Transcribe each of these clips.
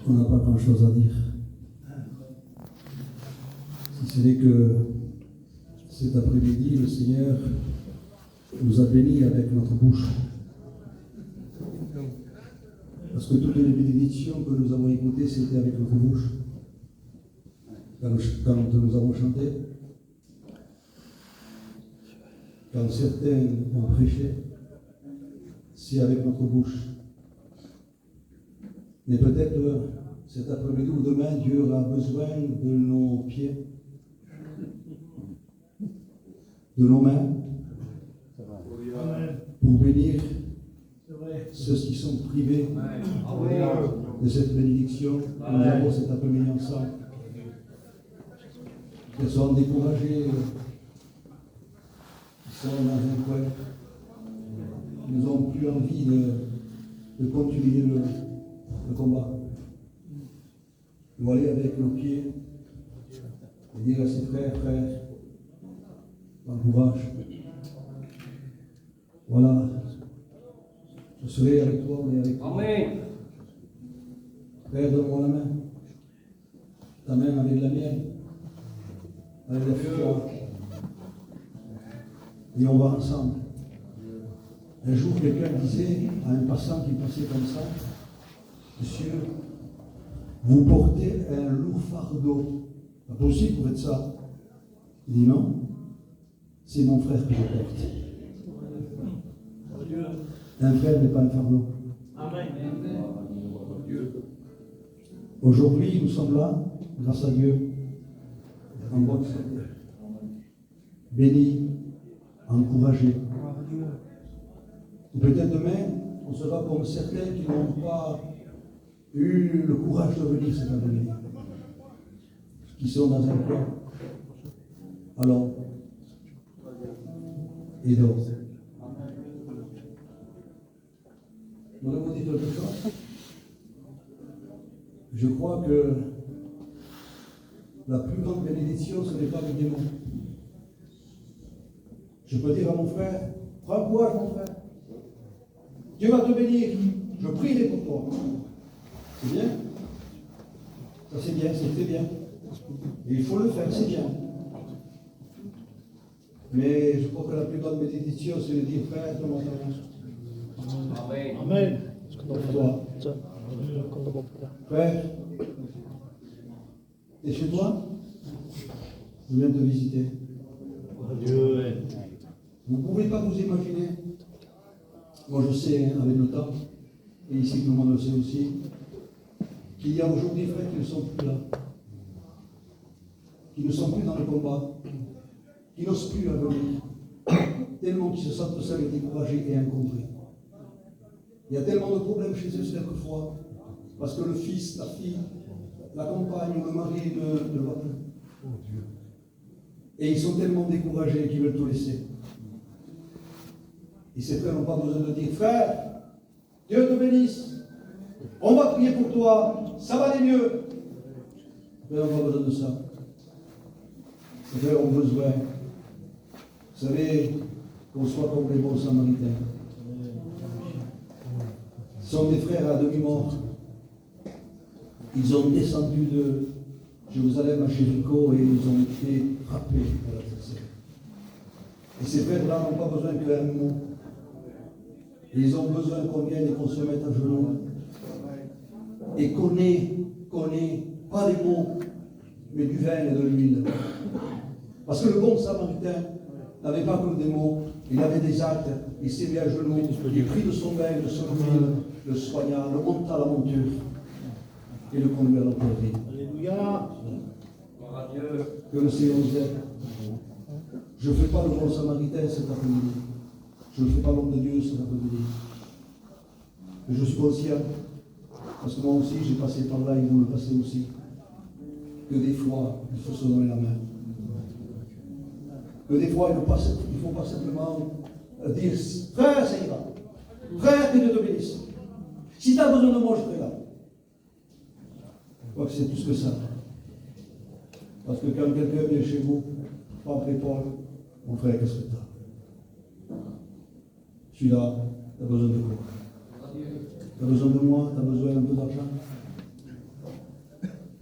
On n'a pas grand-chose à dire. Si ce n'est que cet après-midi, le Seigneur nous a bénis avec notre bouche. Parce que toutes les bénédictions que nous avons écoutées, c'était avec notre bouche. Quand nous avons chanté, quand certains ont prêché, c'est avec notre bouche. Mais peut-être cet après-midi ou demain, Dieu aura besoin de nos pieds, de nos mains, pour bénir ceux qui sont privés de cette bénédiction que nous avons cet après-midi ensemble. Qu'ils sont découragés, qui sont dans un coin, qui n'ont plus envie de continuer le combat. Nous allons aller avec nos pieds et dire à ses frères, encourage. Voilà. Je serai avec toi, on est avec toi. Amen. Frère, donne-moi la main. Ta main avec la mienne. Avec la foi. Et on va ensemble. Un jour, quelqu'un disait à un passant qui passait comme ça, Monsieur, vous portez un lourd fardeau. Pas possible, vous faites ça. Il dit non, c'est mon frère que je porte. Un frère n'est pas un fardeau. Amen. Aujourd'hui, nous sommes là, grâce à Dieu, en bonne santé, bénis, encouragés. Peut-être demain, on sera comme certains qui n'ont pas eu le courage de venir cette année, qui sont dans un coin. Alors, et donc, nous avons dit quelque chose. Je crois que la plus grande bénédiction, ce n'est pas le démon. Je peux dire à mon frère, prends courage mon frère. Dieu va te bénir. Je prierai pour toi. C'est bien. Ça c'est bien, c'est très bien. Et il faut le faire, c'est bien. Mais je crois que la plus grande bénédiction, c'est de dire, frère, comment ça va? Amen. Amen. Pour toi. Frère, t'es chez toi? Je viens te visiter. Vous ne pouvez pas vous imaginer. Moi je sais, hein, avec le temps, et ici tout le monde le sait aussi, qu'il y a aujourd'hui des frères qui ne sont plus là, qui ne sont plus dans le combat, qui n'osent plus venir, tellement qu'ils se sentent seuls et découragés et incompris. Il y a tellement de problèmes chez eux quelquefois, parce que le fils, la fille, la compagne ou le mari ne va plus. Et ils sont tellement découragés qu'ils veulent tout laisser. Et ces frères n'ont pas besoin de dire, frère, Dieu te bénisse, on va prier pour toi, ça va aller mieux. Ils n'ont pas besoin de ça. Ces frères ont besoin, vous savez, qu'on soit comme les bons samaritains. Ce sont des frères à demi-mort. Ils ont descendu de Jérusalem à Jéricho et ils ont été frappés par l'adversaire. Et ces frères-là n'ont pas besoin qu'un mot. Ils ont besoin qu'on vienne et qu'on se mette à genoux. Et qu'on ait, pas des mots, mais du vin et de l'huile. Parce que le bon samaritain n'avait pas que des mots, il avait des actes, il s'est mis à genoux, il prit de son bain, de son huile, le soigna, le monta à la monture et le conduit à l'entreprise. Alléluia. Que le Seigneur nous aide. Je ne fais pas le bon samaritain cet après-midi. Je ne fais pas l'homme de Dieu cet après-midi. Mais je suis conscient, parce que moi aussi j'ai passé par là et vous le passez aussi, que des fois il faut se donner la main. Que des fois il ne faut pas simplement dire frère, ça ira. Frère, que Dieu te bénisse. Si tu as besoin de moi, je serai là. Je crois que c'est plus que ça. Parce que quand quelqu'un vient chez vous, frappe l'épaule, mon frère, qu'est-ce que tu as? Je suis là, tu as besoin de quoi? Tu as besoin de moi, tu as besoin d'un peu d'argent?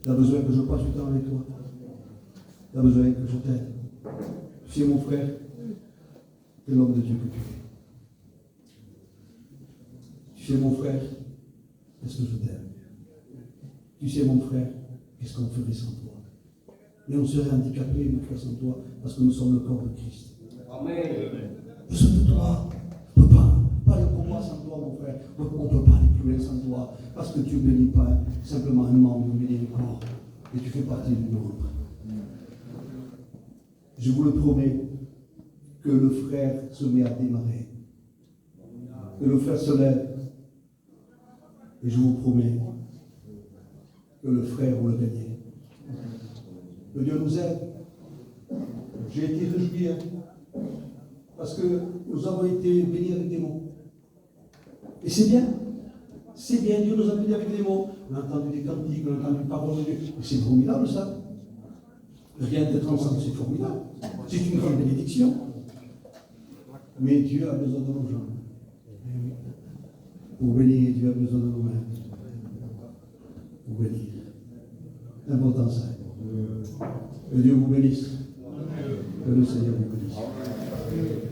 Tu as besoin que je passe du temps avec toi. Tu as besoin que je t'aide. Tu sais, mon frère, tu es l'homme de Dieu que tu es. Tu sais, mon frère, est-ce que je t'aime? Tu sais, mon frère, qu'est-ce qu'on ferait sans toi? Et on serait handicapé, mon frère, sans toi, parce que nous sommes le corps de Christ. Amen. Besoin de toi. On ne peut pas aller pour moi sans toi, mon frère. On ne peut pas aller plus loin sans toi. Parce que tu ne bénis pas simplement un membre, tu bénis un corps. Et tu fais partie du membre. Je vous le promets, que le frère se met à démarrer. Que le frère se lève. Et je vous promets que le frère vous le gagnez. Que Dieu nous aide. J'ai été réjoui, parce que nous avons été bénis avec des mots. Et c'est bien. C'est bien, Dieu nous a bénis avec des mots. On a entendu des cantiques, on a entendu une parole de Dieu. C'est formidable ça. Rien d'être ensemble, c'est formidable. C'est une grande bénédiction. Mais Dieu a besoin de nos gens. Pour bénir, Dieu a besoin de nos mains. Pour bénir. C'est important ça. Que Dieu vous bénisse. Que le Seigneur vous bénisse.